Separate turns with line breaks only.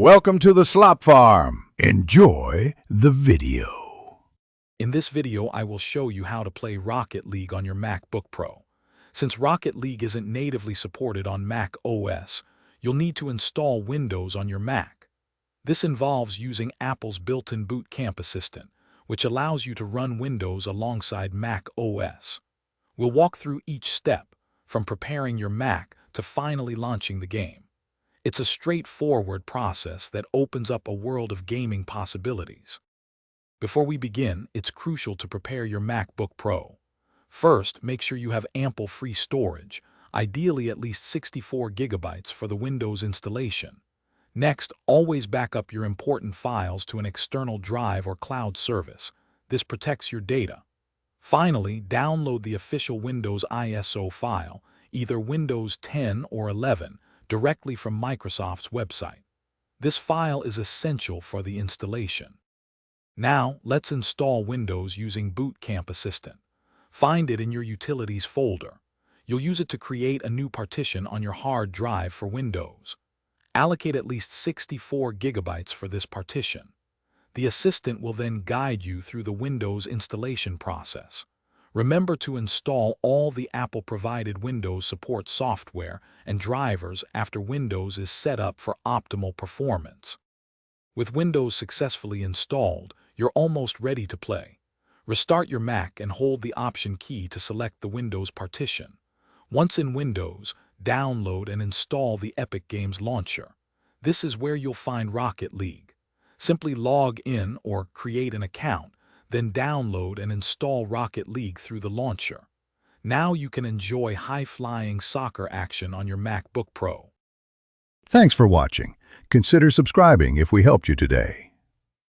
Welcome to the Slop Farm. Enjoy the video.
In this video, I will show you how to play Rocket League on your MacBook Pro. Since Rocket League isn't natively supported on Mac OS, you'll need to install Windows on your Mac. This involves using Apple's built-in Boot Camp Assistant, which allows you to run Windows alongside Mac OS. We'll walk through each step, from preparing your Mac to finally launching the game. It's a straightforward process that opens up a world of gaming possibilities. Before we begin, it's crucial to prepare your MacBook Pro. First, make sure you have ample free storage, ideally at least 64 gigabytes for the Windows installation. Next, always back up your important files to an external drive or cloud service. This protects your data. Finally, download the official Windows ISO file, either Windows 10 or 11, directly from Microsoft's website. This file is essential for the installation. Now, let's install Windows using Boot Camp Assistant. Find it in your Utilities folder. You'll use it to create a new partition on your hard drive for Windows. Allocate at least 64 gigabytes for this partition. The assistant will then guide you through the Windows installation process. Remember to install all the Apple-provided Windows support software and drivers after Windows is set up for optimal performance. With Windows successfully installed, you're almost ready to play. Restart your Mac and hold the Option key to select the Windows partition. Once in Windows, download and install the Epic Games Launcher. This is where you'll find Rocket League. Simply log in or create an account, then download and install Rocket League through the launcher. Now you can enjoy high-flying soccer action on your MacBook Pro.
Thanks for watching. Consider subscribing if we helped you today.